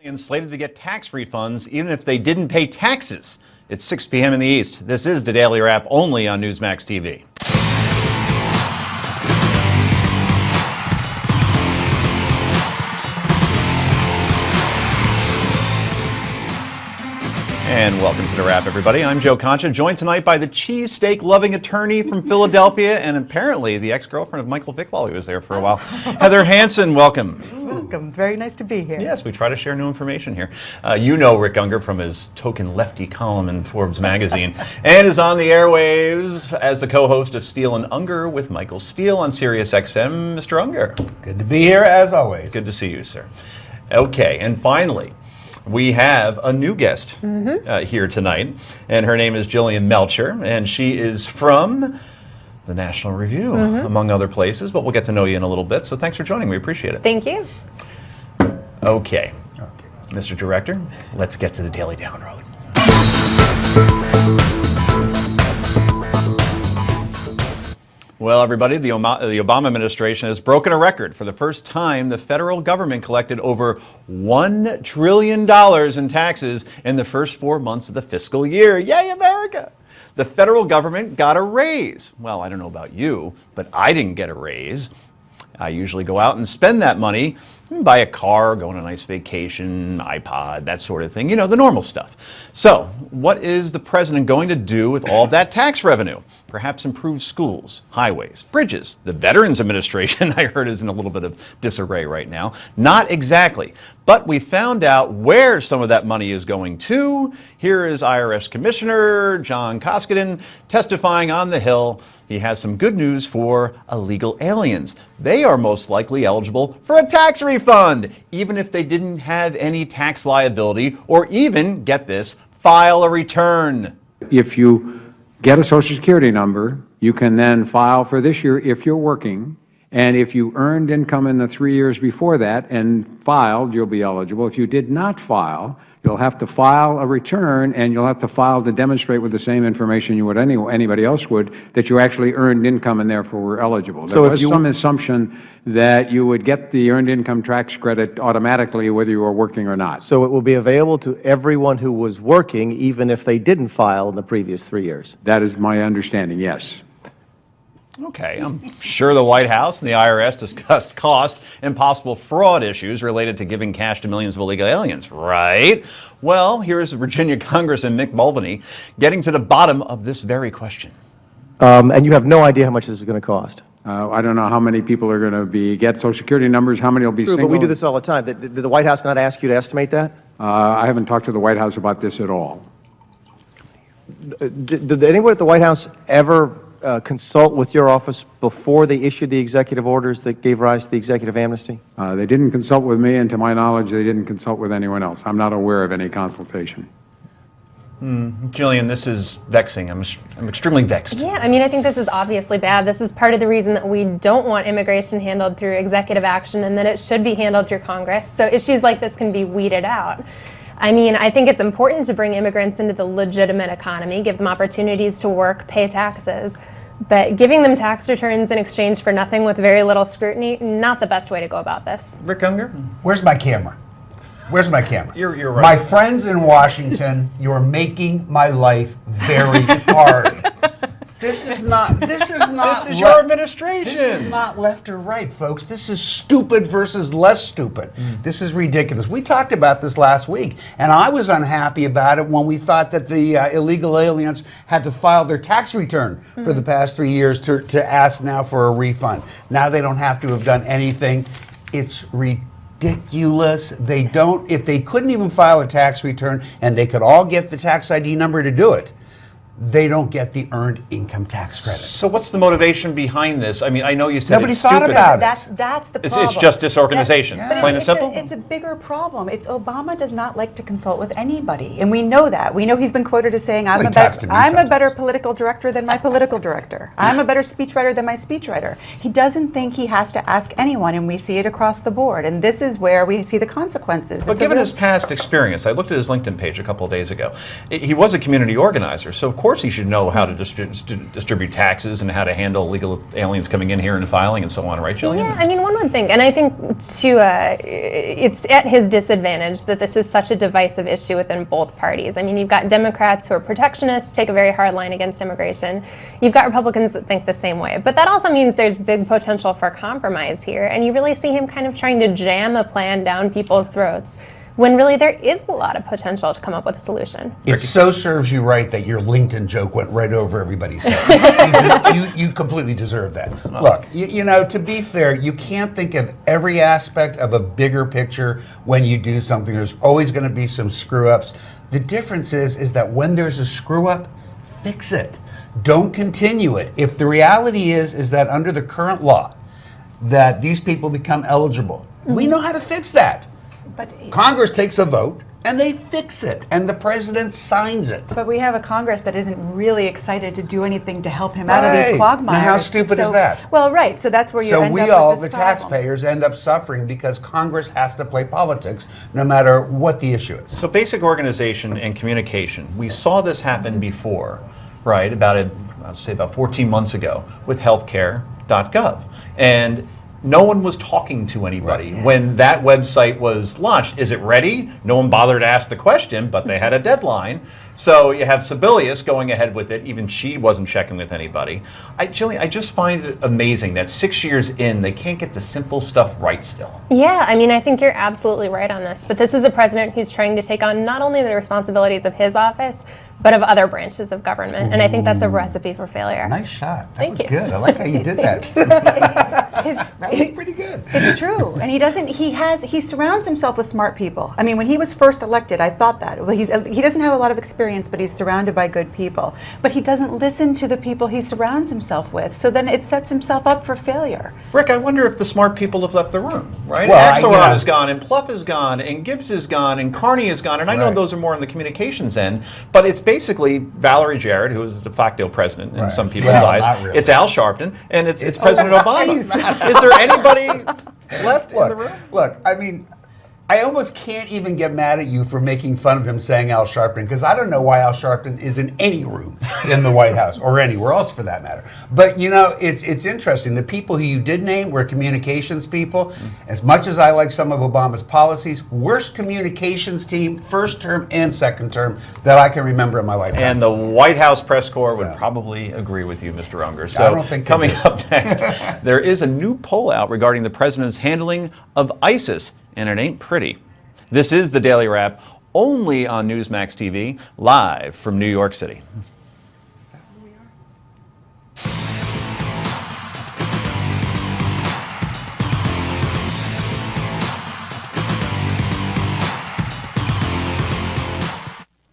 And slated to get tax refunds even if they didn't pay taxes. It's 6 p.m. in the East. This is the Daily Wrap only on Newsmax TV. And welcome to the Wrap, everybody. I'm Joe Concha, joined tonight by the cheesesteak-loving attorney from Philadelphia and apparently the ex-girlfriend of Michael Vick while he was there for a while. Heather Hansen, welcome. Welcome. Very nice to be here. Yes, we try to share new information here. You know Rick Unger from his token lefty column in Forbes magazine and is on the airwaves as the co-host of Steele and Unger with Michael Steele on Sirius XM. Mr. Unger. Good to be here, as always. Good to see you, sir. Okay, and finally, we have a new guest here tonight, and her name is Jillian Melcher, and she is from the National Review, among other places, but we'll get to know you in a little bit, so thanks for joining. We appreciate it. Thank you. Okay. Mr. Director, let's get to the Daily Down Road. Well, everybody, the Obama administration has broken a record. For the first time, the federal government collected over $1 trillion in taxes in the first 4 months of the fiscal year. Yay, America! The federal government got a raise. Well, I don't know about you, but I didn't get a raise. I usually go out and spend that money, buy a car, go on a nice vacation, iPod, that sort of thing, you know, the normal stuff. So, what is the president going to do with all of that tax revenue? Perhaps improve schools, highways, bridges. The Veterans Administration, I heard, is in a little bit of disarray right now. Not exactly. But we found out where some of that money is going to. Here is IRS Commissioner John Koskinen testifying on the Hill. He has some good news for illegal aliens. They are most likely eligible for a tax refund, even if they didn't have any tax liability or even, get this, file a return. If you get a Social Security number, you can then file for this year if you're working. And if you earned income in the 3 years before that and filed, you'll be eligible. If you did not file, you'll have to file a return, and you'll have to file to demonstrate with the same information you would anybody else would that you actually earned income and therefore were eligible. There was some assumption that you would get the earned income tax credit automatically whether you were working or not. So it will be available to everyone who was working even if they didn't file in the previous 3 years? That is my understanding, yes. Okay, I'm sure the White House and the IRS discussed cost and possible fraud issues related to giving cash to millions of illegal aliens, right? Well, here's Virginia Congressman Mick Mulvaney getting to the bottom of this very question. And you have no idea how much this is going to cost? I don't know how many people are going to get Social Security numbers, how many will be True, single. but we do this all the time. Did the White House not ask you to estimate that? I haven't talked to the White House about this at all. Did anyone at the White House ever consult with your office before they issued the executive orders that gave rise to the executive amnesty? They didn't consult with me, and to my knowledge, they didn't consult with anyone else. I'm not aware of any consultation. Jillian, this is vexing. I'm extremely vexed. Yeah, I mean, I think this is obviously bad. This is part of the reason that we don't want immigration handled through executive action and that it should be handled through Congress, so issues like this can be weeded out. I mean, I think it's important to bring immigrants into the legitimate economy, give them opportunities to work, pay taxes, but giving them tax returns in exchange for nothing with very little scrutiny, not the best way to go about this. Rick Unger? Where's my camera? Where's my camera? You're right. My friends in Washington, you're making my life very hard. This is not. This is your administration. This is not left or right, folks. This is stupid versus less stupid. This is ridiculous. We talked about this last week, and I was unhappy about it when we thought that the illegal aliens had to file their tax return for the past 3 years to ask now for a refund. Now they don't have to have done anything. It's ridiculous. They don't. If they couldn't even file a tax return, and they could all get the tax ID number to do it, they don't get the earned income tax credit. So what's the motivation behind this? I mean, I know you said Nobody it's thought stupid. about it. That's the problem. It's just disorganization, plain and simple? It's a bigger problem. It's Obama does not like to consult with anybody, and we know that. We know he's been quoted as saying, I'm a better political director than my political director. I'm a better speechwriter than my speechwriter. He doesn't think he has to ask anyone, and we see it across the board, and this is where we see the consequences. But given his past experience, I looked at his LinkedIn page a couple of days ago. He was a community organizer, so of course course he should know how to distribute taxes and how to handle illegal aliens coming in here and filing and so on, right, Jillian? Yeah, I mean, one would think, and I think it's at his disadvantage that this is such a divisive issue within both parties. I mean, you've got Democrats who are protectionists, take a very hard line against immigration. You've got Republicans that think the same way. But that also means there's big potential for compromise here, and you really see him kind of trying to jam a plan down people's throats, when really there is a lot of potential to come up with a solution. It so serves you right that your LinkedIn joke went right over everybody's head. you completely deserve that. Look, you know, to be fair, you can't think of every aspect of a bigger picture when you do something. There's always going to be some screw-ups. The difference is that when there's a screw-up, fix it. Don't continue it. If the reality is that under the current law, that these people become eligible, we know how to fix that. But Congress takes a vote and they fix it, and the president signs it. But we have a Congress that isn't really excited to do anything to help him out of these Right. quagmires. Now, how stupid is that? Well, right. So that's where you So end we up all, with the this problem. taxpayers, end up suffering because Congress has to play politics no matter what the issue is. So basic organization and communication. We saw this happen before, right? I'd say about 14 months ago with healthcare.gov. And no one was talking to anybody when that website was launched. Is it ready? No one bothered to ask the question, but they had a deadline. So you have Sebelius going ahead with it. Even she wasn't checking with anybody. Jillian, I just find it amazing that 6 years in, they can't get the simple stuff right still. Yeah, I mean, I think you're absolutely right on this. But this is a president who's trying to take on not only the responsibilities of his office, but of other branches of government. And I think that's a recipe for failure. Nice shot. That Thank was you. good. I like how you did that. That was pretty good. It's true, and he surrounds himself with smart people. I mean, when he was first elected, I thought that. Well, he doesn't have a lot of experience, but he's surrounded by good people. But he doesn't listen to the people he surrounds himself with, so then it sets himself up for failure. Rick, I wonder if the smart people have left the room, right? Well, Axelrod is gone, and Plouffe is gone, and Gibbs is gone, and Carney is gone, and I know Right. those are more on the communications end, but it's basically Valerie Jarrett, who is the de facto president in Right. some people's Well, eyes. not really. It's Al Sharpton, and it's President Obama. It's not. Is there anybody left in the room? Look, I mean, I almost can't even get mad at you for making fun of him saying Al Sharpton, because I don't know why Al Sharpton is in any room in the White House or anywhere else for that matter. But you know, it's interesting. The people who you did name were communications people. As much as I like some of Obama's policies, worst communications team, first term and second term, that I can remember in my lifetime. And the White House press corps would So. probably agree with you, Mr. Unger. I So don't think they coming do. up next, there is a new poll out regarding the president's handling of ISIS, and it ain't pretty. This is the Daily Wrap, only on Newsmax TV, live from New York City.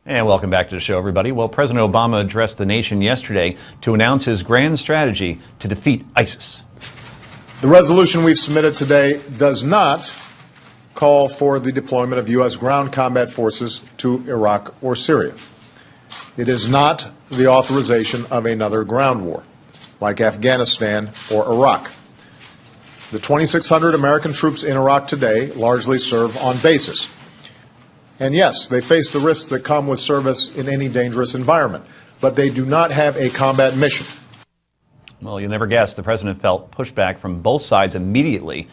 And welcome back to the show, everybody. Well, President Obama addressed the nation yesterday to announce his grand strategy to defeat ISIS. The resolution we've submitted today does not call for the deployment of U.S. ground combat forces to Iraq or Syria. It is not the authorization of another ground war, like Afghanistan or Iraq. The 2,600 American troops in Iraq today largely serve on bases. And yes, they face the risks that come with service in any dangerous environment, but they do not have a combat mission. Well, you'll never guess, the president felt pushback from both sides immediately,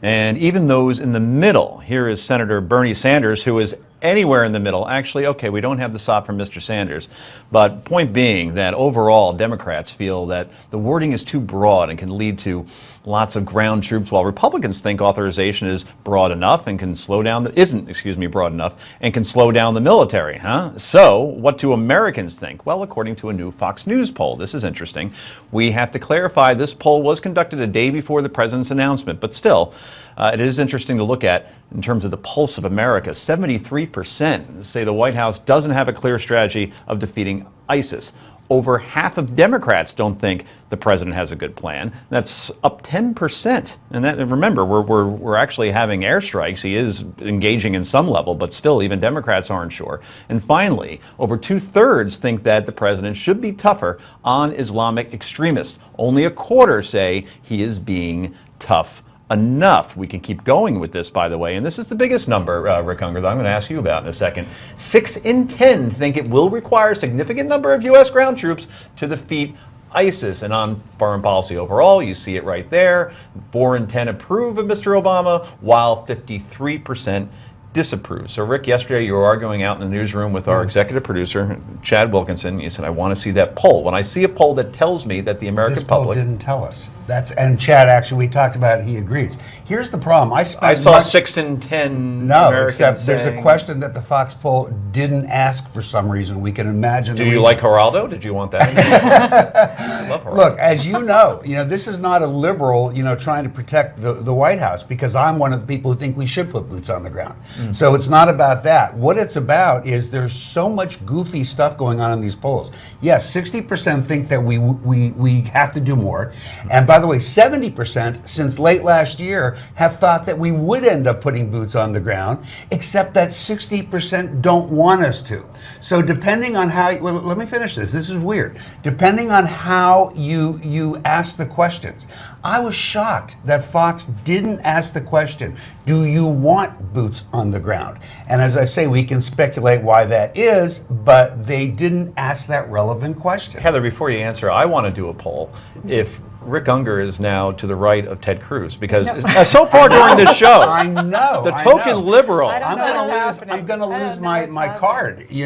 and even those in the middle. Here is Senator Bernie Sanders, who is anywhere in the middle. Actually, okay, we don't have the stop from Mr. Sanders, but point being that overall Democrats feel that the wording is too broad and can lead to lots of ground troops, while Republicans think authorization is broad enough and can slow down broad enough and can slow down the military, huh? So, what do Americans think? Well, according to a new Fox News poll, this is interesting. We have to clarify this poll was conducted a day before the president's announcement, but still, it is interesting to look at in terms of the pulse of America. 73% say the White House doesn't have a clear strategy of defeating ISIS. Over half of Democrats don't think the president has a good plan. That's up 10%. And that, remember, we're actually having airstrikes. He is engaging in some level, but still, even Democrats aren't sure. And finally, over 2/3 think that the president should be tougher on Islamic extremists. Only a quarter say he is being tough enough. We can keep going with this, by the way, and this is the biggest number, Rick Unger, that I'm going to ask you about in a second. 6 in 10 think it will require a significant number of U.S. ground troops to defeat ISIS. And on foreign policy overall, you see it right there. 4 in 10 approve of Mr. Obama, while 53% disapprove. So, Rick, yesterday you were arguing out in the newsroom with our executive producer, Chad Wilkinson. You said, I want to see that poll. When I see a poll that tells me that the American This poll public... didn't tell us. And Chad, actually, we talked about it, he agrees. Here's the problem. I saw 6 in 10 No, Americans except there's a saying- question that the Fox poll didn't ask for some reason. We can imagine. Do you like Geraldo? Did you want that? I love Geraldo. Look, as you know, this is not a liberal, trying to protect the White House, because I'm one of the people who think we should put boots on the ground. So it's not about that. What it's about is there's so much goofy stuff going on in these polls. Yes, 60% think that we have to do more. And by the way, 70% since late last year have thought that we would end up putting boots on the ground, except that 60% don't want us to. So depending on how, well, let me finish this. This is weird. Depending on how you ask the questions. I was shocked that Fox didn't ask the question, do you want boots on the ground? And as I say, we can speculate why that is, but they didn't ask that relevant question. Heather, before you answer, I want to do a poll. If Rick Unger is now to the right of Ted Cruz, because so far during this show, I know. the I token know. literal. I don't I'm know gonna what's lose. happening. I'm gonna I don't lose know my what's my happening.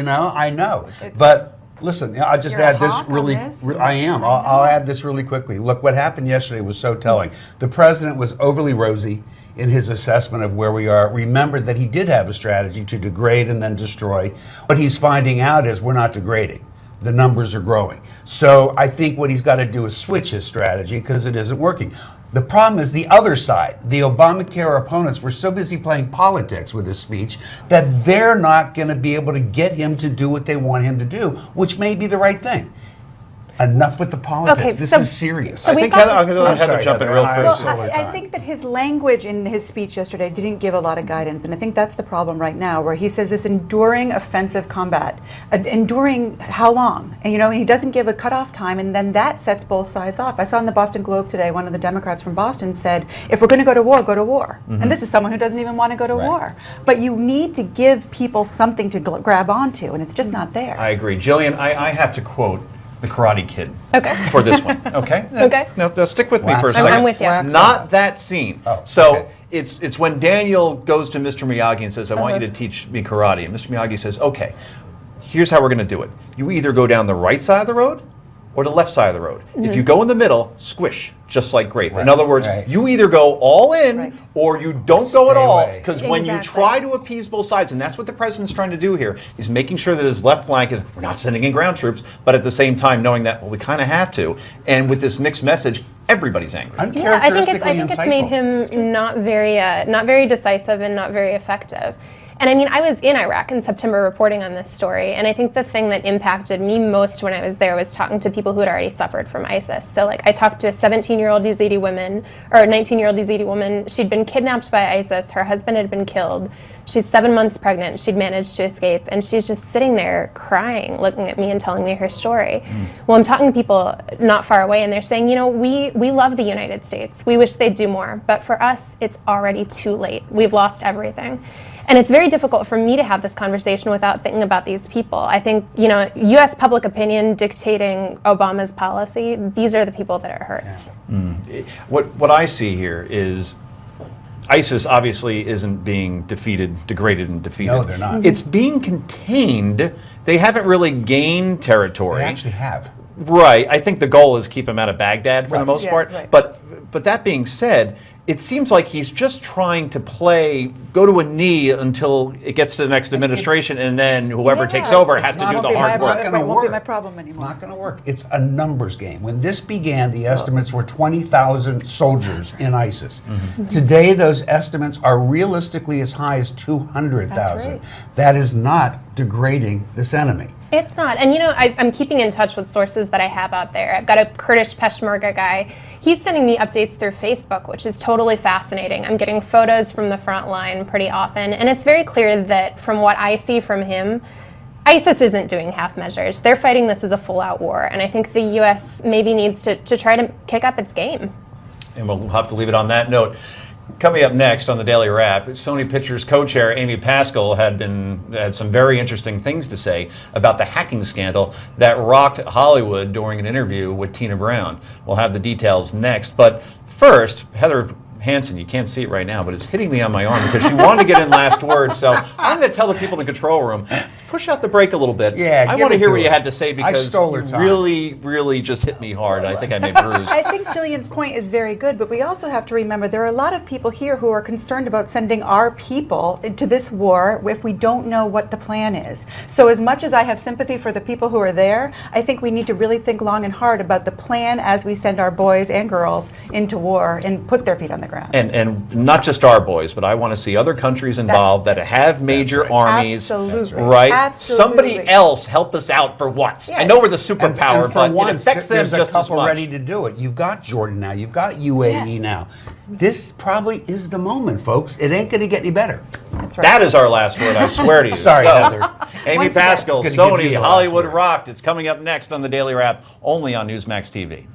card. I know. But listen, I'll just You're a add this hawk on really. this? I am. I'll add this really quickly. Look, what happened yesterday was so telling. The president was overly rosy in his assessment of where we are. Remembered that he did have a strategy to degrade and then destroy. What he's finding out is we're not degrading. The numbers are growing. So I think what he's got to do is switch his strategy, because it isn't working. The problem is the other side. The Obamacare opponents were so busy playing politics with his speech that they're not going to be able to get him to do what they want him to do, which may be the right thing. Enough with the politics. Okay, This so- is serious. so I we think got- I'm going to let I'm Heather sorry, jump in Heather, real I- quick. Well, so we're I done. think that his language in his speech yesterday didn't give a lot of guidance, and I think that's the problem right now, where he says this enduring offensive combat. Enduring how long? And he doesn't give a cutoff time, and then that sets both sides off. I saw in the Boston Globe today, one of the Democrats from Boston said, if we're going to go to war, go to war. And this is someone who doesn't even want to go to war. But you need to give people something to grab onto, and it's just not there. I agree. Jillian, I have to quote the Karate Kid Okay. for this one. Okay? Okay. No, stick with me for a Wax second. I'm with you. Wax Not off. that scene. Oh, so okay. it's when Daniel goes to Mr. Miyagi and says, I want you to teach me karate. And Mr. Miyagi says, okay, here's how we're going to do it. You either go down the right side of the road or the left side of the road. If you go in the middle, squish, just like grape. In other words, right. you either go all in Right. or you don't go at Stay all. away. Because when you Exactly. try to appease both sides, and that's what the president's trying to do here, he's making sure that his left flank is, we're not sending in ground troops, but at the same time knowing that, well, we kind of have to. And with this mixed message, everybody's angry. Yeah, I think it's Uncharacteristically made insightful. him not very decisive and not very effective. And I mean, I was in Iraq in September reporting on this story, and I think the thing that impacted me most when I was there was talking to people who had already suffered from ISIS. So like I talked to a 17-year-old Yazidi woman, or a 19-year-old Yazidi woman. She'd been kidnapped by ISIS. Her husband had been killed. She's 7 months pregnant. She'd managed to escape, and she's just sitting there crying, looking at me and telling me her story. Well, I'm talking to people not far away, and they're saying, we love the United States. We wish they'd do more, but for us, it's already too late. We've lost everything. And it's very difficult for me to have this conversation without thinking about these people. I think, U.S. public opinion dictating Obama's policy, these are the people that it hurts. What I see here is ISIS obviously isn't being degraded and defeated. No, they're not. It's being contained. They haven't really gained territory. They actually have. Right. I think the goal is keep him out of Baghdad for the Right. most Yeah, part. right. But that being said, it seems like he's just trying to go to a knee until it gets to the next administration, and then whoever takes over has to do the hard work. It's not Won't be gonna my work. problem It's anymore. not going to work. It's a numbers game. When this began, the estimates were 20,000 soldiers in ISIS. Today, those estimates are realistically as high as 200,000. That's right. That is not degrading this enemy. It's not. And I'm keeping in touch with sources that I have out there. I've got a Kurdish Peshmerga guy. He's sending me updates through Facebook, which is totally fascinating. I'm getting photos from the front line pretty often. And it's very clear that from what I see from him, ISIS isn't doing half measures. They're fighting this as a full-out war. And I think the U.S. maybe needs to try to kick up its game. And we'll have to leave it on that note. Coming up next on the Daily Wrap, Sony Pictures co-chair Amy Pascal had some very interesting things to say about the hacking scandal that rocked Hollywood during an interview with Tina Brown. We'll have the details next, but first, Heather Hansen, you can't see it right now, but it's hitting me on my arm because she wanted to get in last word. So I'm going to tell the people in the control room, push out the brake a little bit. Yeah, I give want to it hear to what her. you had to say because I stole her you time. really just hit me hard. I think I may bruise. I think Jillian's point is very good, but we also have to remember there are a lot of people here who are concerned about sending our people into this war if we don't know what the plan is. So as much as I have sympathy for the people who are there, I think we need to really think long and hard about the plan as we send our boys and girls into war and put their feet on the ground. And not just our boys, but I want to see other countries involved that have major armies. Absolutely. Right? Absolutely. Somebody else help us out for once. Yeah. I know we're the And superpower, for but it once, affects them there's a just as couple much. ready to do it. You've got Jordan now. You've got UAE Yes. now. This probably is the moment, folks. It ain't going to get any better. That's right. That is our last word, I swear to you. Sorry, So, Heather. Amy Once again, Pascal, it's gonna give you Sony, the last Hollywood word. Rocked. It's coming up next on the Daily Wrap, only on Newsmax TV.